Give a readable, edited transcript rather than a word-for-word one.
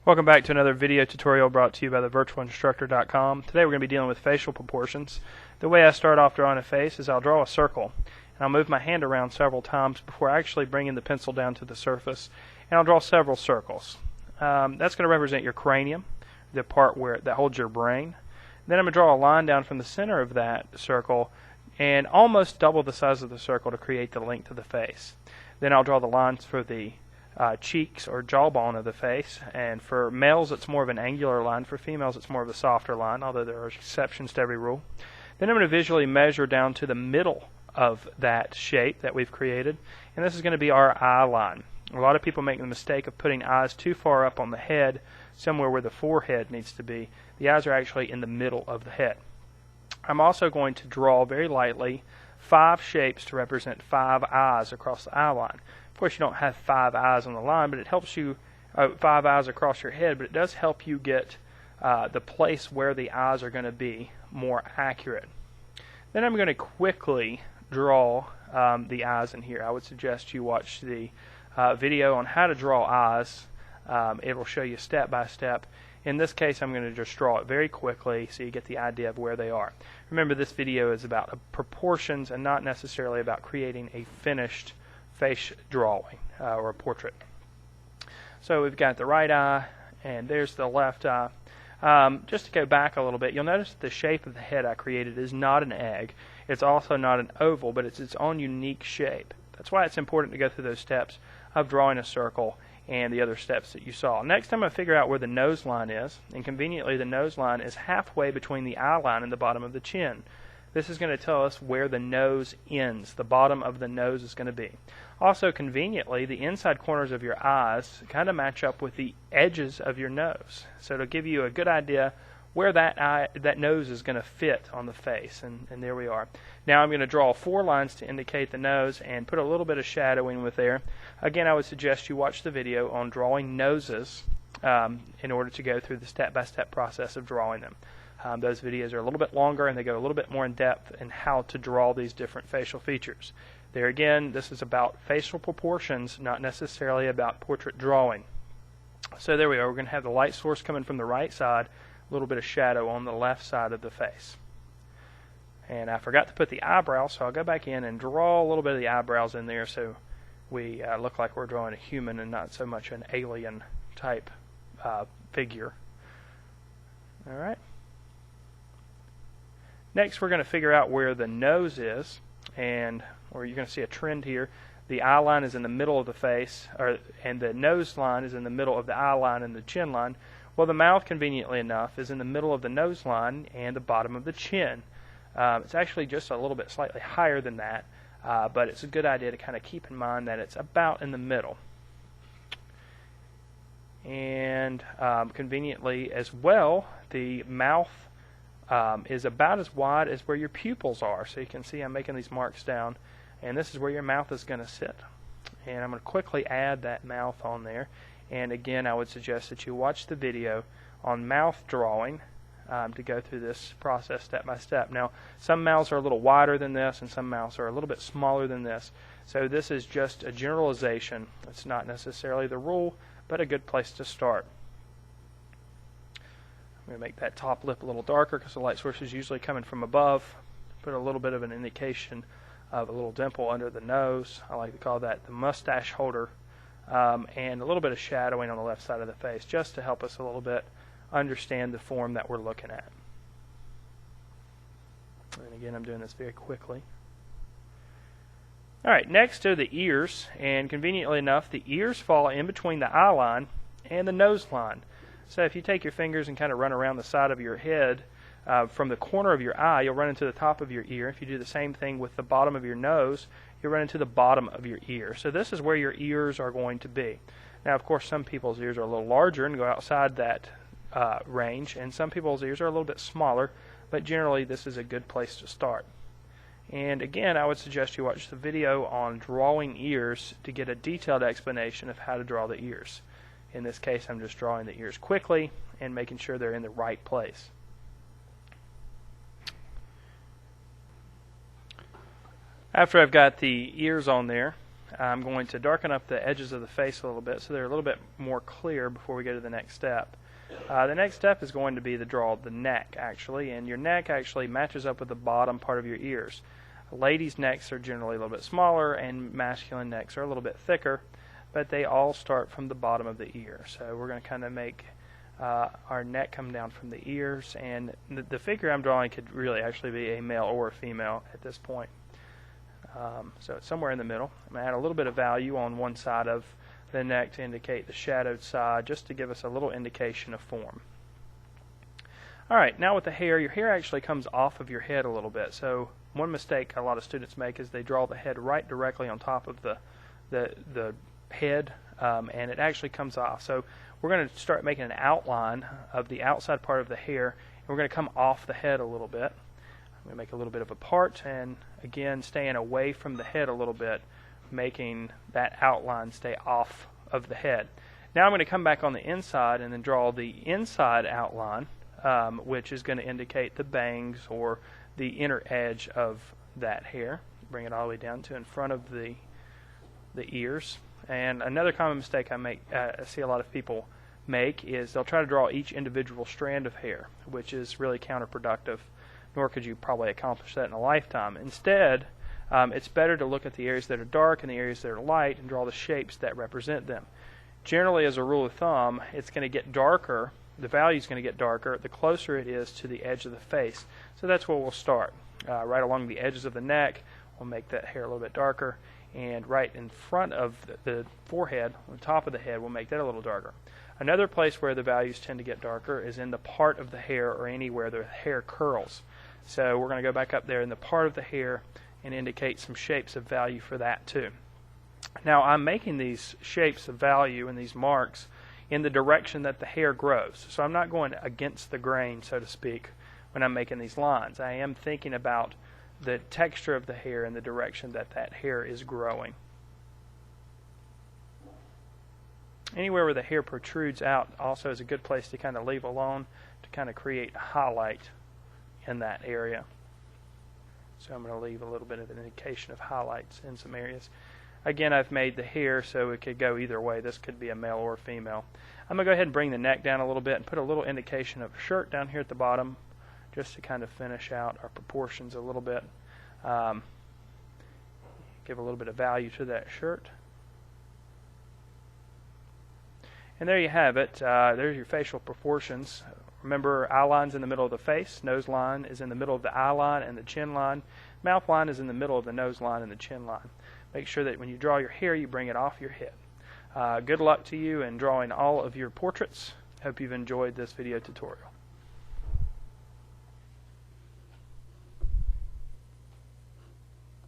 Welcome back to another video tutorial brought to you by thevirtualinstructor.com. Today we're going to be dealing with facial proportions. The way I start off drawing a face is I'll draw a circle, and I'll move my hand around several times before actually bringing the pencil down to the surface, and I'll draw several circles. That's going to represent your cranium, the part that holds your brain. Then I'm going to draw a line down from the center of that circle and almost double the size of the circle to create the length of the face. Then I'll draw the lines for the cheeks or jawbone of the face, and for males it's more of an angular line, for females it's more of a softer line, although there are exceptions to every rule. Then I'm going to visually measure down to the middle of that shape that we've created, and this is going to be our eye line. A lot of people make the mistake of putting eyes too far up on the head, somewhere where the forehead needs to be. The eyes are actually in the middle of the head. I'm also going to draw very lightly 5 shapes to represent 5 eyes across the eye line. Of course, you don't have 5 eyes on the line, but it helps you, 5 eyes across your head, but it does help you get the place where the eyes are going to be more accurate. Then I'm going to quickly draw the eyes in here. I would suggest you watch the video on how to draw eyes. It will show you step by step. In this case, I'm going to just draw it very quickly so you get the idea of where they are. Remember, this video is about proportions and not necessarily about creating a finished face drawing or a portrait. So we've got the right eye, and there's the left eye. Just to go back a little bit, you'll notice that the shape of the head I created is not an egg. It's also not an oval, but it's its own unique shape. That's why it's important to go through those steps of drawing a circle and the other steps that you saw. Next, I'm going to figure out where the nose line is, and conveniently the nose line is halfway between the eye line and the bottom of the chin. This is going to tell us where the nose ends. The bottom of the nose is going to be. Also, conveniently, the inside corners of your eyes kind of match up with the edges of your nose. So it'll give you a good idea where that nose is going to fit on the face, and there we are. Now I'm going to draw 4 lines to indicate the nose and put a little bit of shadowing with there. Again, I would suggest you watch the video on drawing noses in order to go through the step-by-step process of drawing them. Those videos are a little bit longer, and they go a little bit more in depth in how to draw these different facial features. There again, this is about facial proportions, not necessarily about portrait drawing. So there we are. We're going to have the light source coming from the right side, a little bit of shadow on the left side of the face. And I forgot to put the eyebrow, so I'll go back in and draw a little bit of the eyebrows in there so we look like we're drawing a human and not so much an alien type figure. Alright. Next, we're going to figure out where the nose is, and you're going to see a trend here. The eye line is in the middle of the face, and the nose line is in the middle of the eye line and the chin line. Well, the mouth, conveniently enough, is in the middle of the nose line and the bottom of the chin. It's actually just a little bit slightly higher than that, but it's a good idea to kind of keep in mind that it's about in the middle. And conveniently as well, the mouth is about as wide as where your pupils are. So you can see I'm making these marks down, and this is where your mouth is going to sit. And I'm going to quickly add that mouth on there. And again, I would suggest that you watch the video on mouth drawing to go through this process step by step. Now, some mouths are a little wider than this, and some mouths are a little bit smaller than this. So this is just a generalization. It's not necessarily the rule, but a good place to start. I'm going to make that top lip a little darker because the light source is usually coming from above. Put a little bit of an indication of a little dimple under the nose. I like to call that the mustache holder. And a little bit of shadowing on the left side of the face just to help us a little bit understand the form that we're looking at. And again, I'm doing this very quickly. Alright, next are the ears, and conveniently enough, the ears fall in between the eye line and the nose line. So if you take your fingers and kind of run around the side of your head, from the corner of your eye, you'll run into the top of your ear. If you do the same thing with the bottom of your nose, you'll run into the bottom of your ear. So this is where your ears are going to be. Now, of course, some people's ears are a little larger and go outside that range, and some people's ears are a little bit smaller, but generally this is a good place to start. And again, I would suggest you watch the video on drawing ears to get a detailed explanation of how to draw the ears. In this case, I'm just drawing the ears quickly and making sure they're in the right place. After I've got the ears on there, I'm going to darken up the edges of the face a little bit so they're a little bit more clear before we go to the next step. The next step is going to be the draw of the neck, actually, and your neck actually matches up with the bottom part of your ears. Ladies' necks are generally a little bit smaller, and masculine necks are a little bit thicker, but they all start from the bottom of the ear. So we're going to kind of make our neck come down from the ears, and the figure I'm drawing could really actually be a male or a female at this point. So it's somewhere in the middle. I'm going to add a little bit of value on one side of the neck to indicate the shadowed side, just to give us a little indication of form. Alright, now with the hair, your hair actually comes off of your head a little bit. So one mistake a lot of students make is they draw the head right directly on top of the head, and it actually comes off. So we're going to start making an outline of the outside part of the hair, and we're going to come off the head a little bit. I'm going to make a little bit of a part, and again staying away from the head a little bit, making that outline stay off of the head. Now I'm going to come back on the inside and then draw the inside outline, which is going to indicate the bangs or the inner edge of that hair. Bring it all the way down to in front of the ears. And another common mistake I see a lot of people make is they'll try to draw each individual strand of hair, which is really counterproductive, nor could you probably accomplish that in a lifetime. Instead, it's better to look at the areas that are dark and the areas that are light and draw the shapes that represent them. Generally, as a rule of thumb, it's going to get darker, the value is going to get darker the closer it is to the edge of the face. So that's where we'll start. Right along the edges of the neck, we'll make that hair a little bit darker, and right in front of the forehead, on top of the head, we'll make that a little darker. Another place where the values tend to get darker is in the part of the hair or anywhere the hair curls. So we're going to go back up there in the part of the hair and indicate some shapes of value for that too. Now I'm making these shapes of value and these marks in the direction that the hair grows. So I'm not going against the grain, so to speak, when I'm making these lines. I am thinking about the texture of the hair and the direction that that hair is growing. Anywhere where the hair protrudes out also is a good place to kind of leave alone to kind of create a highlight in that area. So I'm going to leave a little bit of an indication of highlights in some areas. Again, I've made the hair so it could go either way. This could be a male or a female. I'm going to go ahead and bring the neck down a little bit and put a little indication of a shirt down here at the bottom just to kind of finish out our proportions a little bit. Give a little bit of value to that shirt. And there you have it. There's your facial proportions. Remember, eye line's in the middle of the face, nose line is in the middle of the eye line and the chin line, mouth line is in the middle of the nose line and the chin line. Make sure that when you draw your hair, you bring it off your head. Good luck to you in drawing all of your portraits. Hope you've enjoyed this video tutorial.